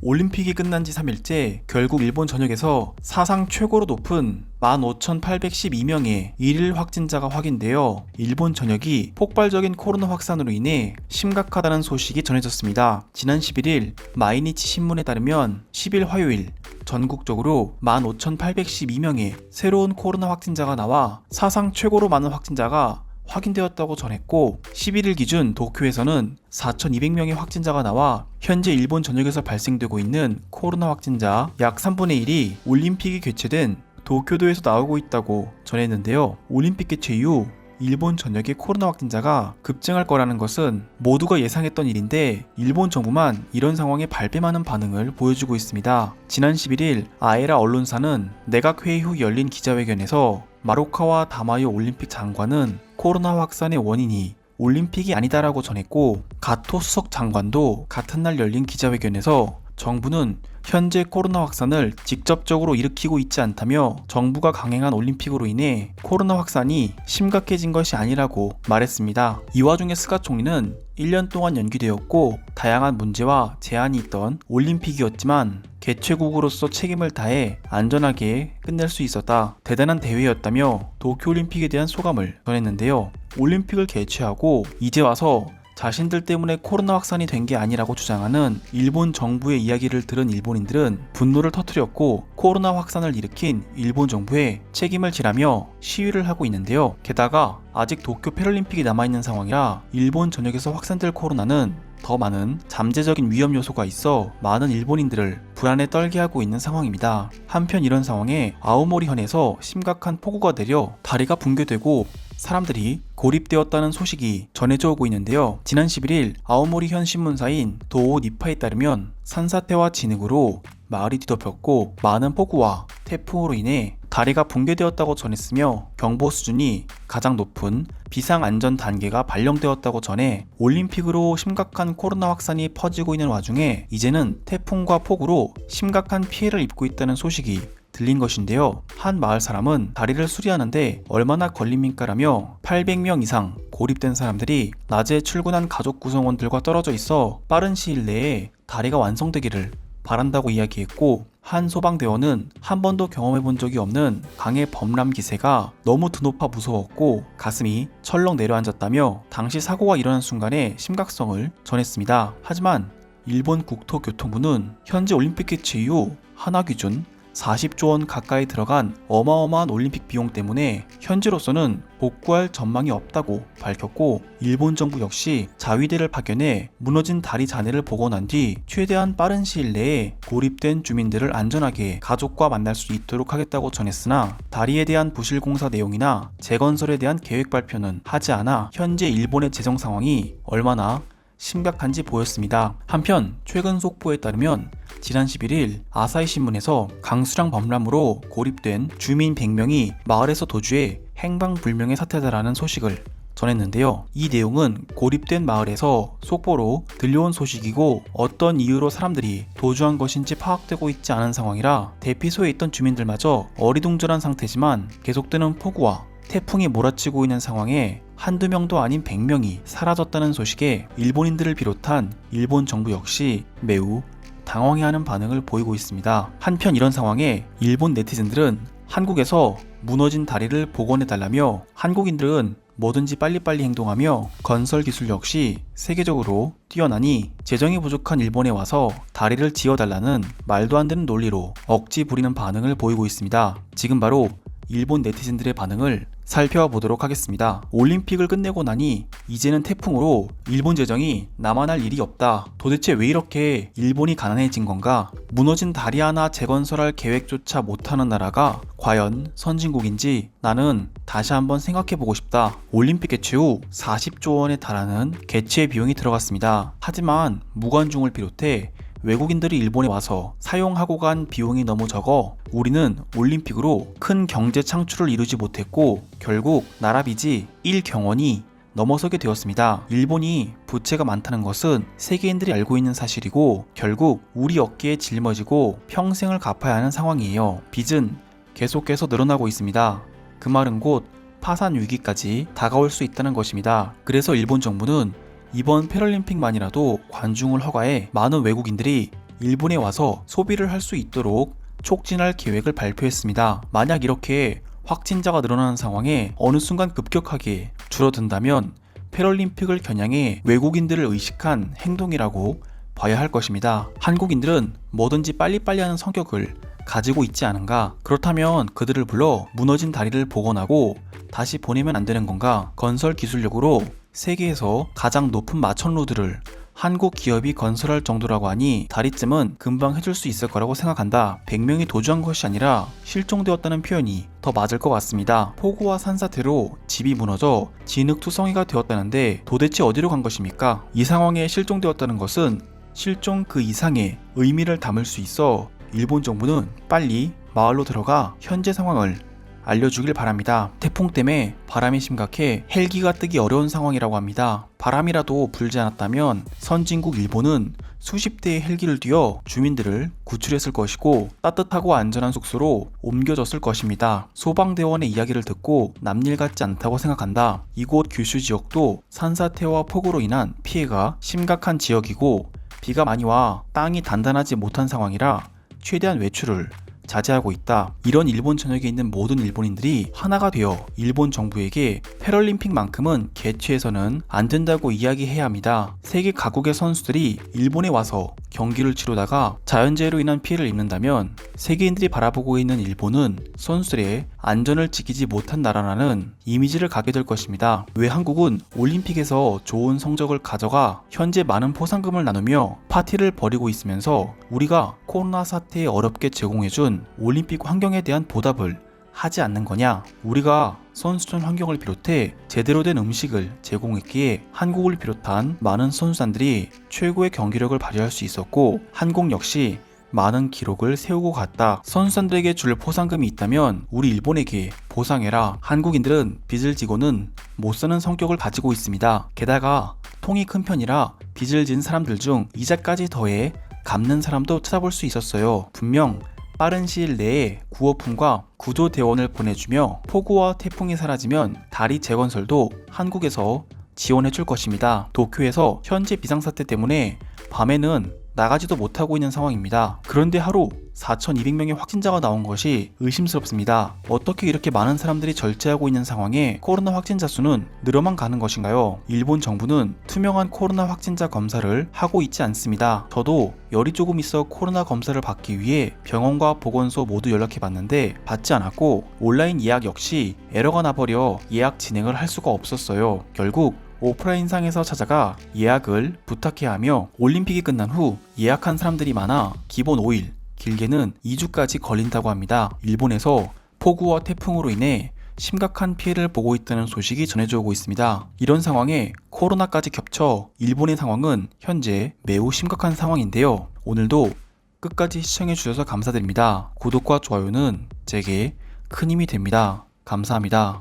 올림픽이 끝난 지 3일째 결국 일본 전역에서 사상 최고로 높은 15,812명의 일일 확진자가 확인되어 일본 전역이 폭발적인 코로나 확산으로 인해 심각하다는 소식이 전해졌습니다. 지난 11일 마이니치 신문에 따르면 10일 화요일 전국적으로 15,812명의 새로운 코로나 확진자가 나와 사상 최고로 많은 확진자가 확인되었다고 전했고 11일 기준 도쿄에서는 4,200명의 확진자가 나와 현재 일본 전역에서 발생되고 있는 코로나 확진자 약 3분의 1이 올림픽이 개최된 도쿄도에서 나오고 있다고 전했는데요. 올림픽 개최 이후 일본 전역의 코로나 확진자가 급증할 거라는 것은 모두가 예상했던 일인데 일본 정부만 이런 상황에 발뺌하는 반응을 보여주고 있습니다. 지난 11일 아에라 언론사는 내각회의 후 열린 기자회견에서 마루카와 다마요 올림픽 장관은 코로나 확산의 원인이 올림픽이 아니다라고 전했고 가토 수석 장관도 같은 날 열린 기자회견에서 정부는 현재 코로나 확산을 직접적으로 일으키고 있지 않다며 정부가 강행한 올림픽으로 인해 코로나 확산이 심각해진 것이 아니라고 말했습니다. 이 와중에 스가 총리는 1년 동안 연기되었고 다양한 문제와 제한이 있던 올림픽이었지만 개최국으로서 책임을 다해 안전하게 끝낼 수 있었다. 대단한 대회였다며 도쿄올림픽에 대한 소감을 전했는데요. 올림픽을 개최하고 이제 와서 자신들 때문에 코로나 확산이 된 게 아니라고 주장하는 일본 정부의 이야기를 들은 일본인들은 분노를 터뜨렸고 코로나 확산을 일으킨 일본 정부에 책임을 지라며 시위를 하고 있는데요. 게다가 아직 도쿄 패럴림픽이 남아있는 상황이라 일본 전역에서 확산될 코로나는 더 많은 잠재적인 위험 요소가 있어 많은 일본인들을 불안에 떨게 하고 있는 상황입니다. 한편 이런 상황에 아오모리현에서 심각한 폭우가 내려 다리가 붕괴되고 사람들이 고립되었다는 소식이 전해져 오고 있는데요. 지난 11일 아오모리현 신문사인 도오 니파에 따르면 산사태와 진흙으로 마을이 뒤덮였고 많은 폭우와 태풍으로 인해 다리가 붕괴되었다고 전했으며 경보 수준이 가장 높은 비상안전 단계가 발령되었다고 전해 올림픽으로 심각한 코로나 확산이 퍼지고 있는 와중에 이제는 태풍과 폭우로 심각한 피해를 입고 있다는 소식이 들린 것인데요. 한 마을 사람은 다리를 수리하는데 얼마나 걸립니까라며 800명 이상 고립된 사람들이 낮에 출근한 가족 구성원들과 떨어져 있어 빠른 시일 내에 다리가 완성되기를 바란다고 이야기했고 한 소방대원은 한 번도 경험해본 적이 없는 강의 범람 기세가 너무 드높아 무서웠고 가슴이 철렁 내려앉았다며 당시 사고가 일어난 순간의 심각성을 전했습니다. 하지만 일본 국토교통부는 현재 올림픽 개최 이후 하나 기준 40조 원 가까이 들어간 어마어마한 올림픽 비용 때문에 현재로서는 복구할 전망이 없다고 밝혔고 일본 정부 역시 자위대를 파견해 무너진 다리 잔해를 복원한 뒤 최대한 빠른 시일 내에 고립된 주민들을 안전하게 가족과 만날 수 있도록 하겠다고 전했으나 다리에 대한 부실 공사 내용이나 재건설에 대한 계획 발표는 하지 않아 현재 일본의 재정 상황이 얼마나 심각한지 보였습니다. 한편 최근 속보에 따르면 지난 11일 아사히 신문에서 강수량 범람으로 고립된 주민 100명이 마을에서 도주해 행방불명의 사태다라는 소식을 전했는데요. 이 내용은 고립된 마을에서 속보로 들려온 소식이고 어떤 이유로 사람들이 도주한 것인지 파악되고 있지 않은 상황이라 대피소에 있던 주민들마저 어리둥절한 상태지만 계속되는 폭우와 태풍이 몰아치고 있는 상황에 한두 명도 아닌 100명이 사라졌다는 소식에 일본인들을 비롯한 일본 정부 역시 매우 당황해하는 반응을 보이고 있습니다. 한편 이런 상황에 일본 네티즌들은 한국에서 무너진 다리를 복원해달라며 한국인들은 뭐든지 빨리빨리 행동하며 건설 기술 역시 세계적으로 뛰어나니 재정이 부족한 일본에 와서 다리를 지어달라는 말도 안 되는 논리로 억지 부리는 반응을 보이고 있습니다. 지금 바로 일본 네티즌들의 반응을 살펴보도록 하겠습니다. 올림픽을 끝내고 나니 이제는 태풍으로 일본 재정이 남아날 일이 없다. 도대체 왜 이렇게 일본이 가난해진 건가? 무너진 다리 하나 재건설할 계획조차 못하는 나라가 과연 선진국인지 나는 다시 한번 생각해보고 싶다. 올림픽 개최 후 40조 원에 달하는 개최 비용이 들어갔습니다. 하지만 무관중을 비롯해 외국인들이 일본에 와서 사용하고 간 비용이 너무 적어 우리는 올림픽으로 큰 경제 창출을 이루지 못했고 결국 나라 빚이 1경원이 넘어서게 되었습니다. 일본이 부채가 많다는 것은 세계인들이 알고 있는 사실이고 결국 우리 어깨에 짊어지고 평생을 갚아야 하는 상황이에요. 빚은 계속해서 늘어나고 있습니다. 그 말은 곧 파산 위기까지 다가올 수 있다는 것입니다. 그래서 일본 정부는 이번 패럴림픽만이라도 관중을 허가해 많은 외국인들이 일본에 와서 소비를 할 수 있도록 촉진할 계획을 발표했습니다. 만약 이렇게 확진자가 늘어나는 상황에 어느 순간 급격하게 줄어든다면 패럴림픽을 겨냥해 외국인들을 의식한 행동이라고 봐야 할 것입니다. 한국인들은 뭐든지 빨리빨리 하는 성격을 가지고 있지 않은가? 그렇다면 그들을 불러 무너진 다리를 복원하고 다시 보내면 안 되는 건가? 건설 기술력으로 세계에서 가장 높은 마천루들을 한국 기업이 건설할 정도라고 하니 다리쯤은 금방 해줄 수 있을 거라고 생각한다. 100명이 도주한 것이 아니라 실종되었다는 표현이 더 맞을 것 같습니다. 폭우와 산사태로 집이 무너져 진흙투성이가 되었다는데 도대체 어디로 간 것입니까? 이 상황에 실종되었다는 것은 실종 그 이상의 의미를 담을 수 있어 일본 정부는 빨리 마을로 들어가 현재 상황을 알려주길 바랍니다. 태풍 때문에 바람이 심각해 헬기가 뜨기 어려운 상황이라고 합니다. 바람이라도 불지 않았다면 선진국 일본은 수십 대의 헬기를 띄워 주민들을 구출했을 것이고 따뜻하고 안전한 숙소로 옮겨졌을 것입니다. 소방대원의 이야기를 듣고 남일 같지 않다고 생각한다. 이곳 규슈 지역도 산사태와 폭우로 인한 피해가 심각한 지역이고 비가 많이 와 땅이 단단하지 못한 상황이라 최대한 외출을 자제하고 있다. 이런 일본 전역에 있는 모든 일본인들이 하나가 되어 일본 정부에게 패럴림픽만큼은 개최해서는 안 된다고 이야기해야 합니다. 세계 각국의 선수들이 일본에 와서 경기를 치르다가 자연재해로 인한 피해를 입는다면 세계인들이 바라보고 있는 일본은 선수들의 안전을 지키지 못한 나라라는 이미지를 갖게 될 것입니다. 왜 한국은 올림픽에서 좋은 성적을 가져가 현재 많은 포상금을 나누며 파티를 벌이고 있으면서 우리가 코로나 사태에 어렵게 제공해준 올림픽 환경에 대한 보답을 하지 않는 거냐? 우리가 선수촌 환경을 비롯해 제대로 된 음식을 제공했기에 한국을 비롯한 많은 선수단들이 최고의 경기력을 발휘할 수 있었고 한국 역시 많은 기록을 세우고 갔다. 선수단들에게 줄 포상금이 있다면 우리 일본에게 보상해라. 한국인들은 빚을 지고는 못 사는 성격을 가지고 있습니다. 게다가 통이 큰 편이라 빚을 진 사람들 중 이자까지 더해 갚는 사람도 찾아볼 수 있었어요. 분명 빠른 시일 내에 구호품과 구조대원을 보내주며 폭우와 태풍이 사라지면 다리 재건설도 한국에서 지원해줄 것입니다. 도쿄에서 현재 비상사태 때문에 밤에는 나가지도 못하고 있는 상황입니다. 그런데 하루 4,200명의 확진자가 나온 것이 의심스럽습니다. 어떻게 이렇게 많은 사람들이 절제하고 있는 상황에 코로나 확진자 수는 늘어만 가는 것인가요? 일본 정부는 투명한 코로나 확진자 검사를 하고 있지 않습니다. 저도 열이 조금 있어 코로나 검사를 받기 위해 병원과 보건소 모두 연락해봤는데 받지 않았고 온라인 예약 역시 에러가 나버려 예약 진행을 할 수가 없었어요. 결국 오프라인상에서 찾아가 예약을 부탁해야 하며 올림픽이 끝난 후 예약한 사람들이 많아 기본 5일, 길게는 2주까지 걸린다고 합니다. 일본에서 폭우와 태풍으로 인해 심각한 피해를 보고 있다는 소식이 전해져 오고 있습니다. 이런 상황에 코로나까지 겹쳐 일본의 상황은 현재 매우 심각한 상황인데요. 오늘도 끝까지 시청해주셔서 감사드립니다. 구독과 좋아요는 제게 큰 힘이 됩니다. 감사합니다.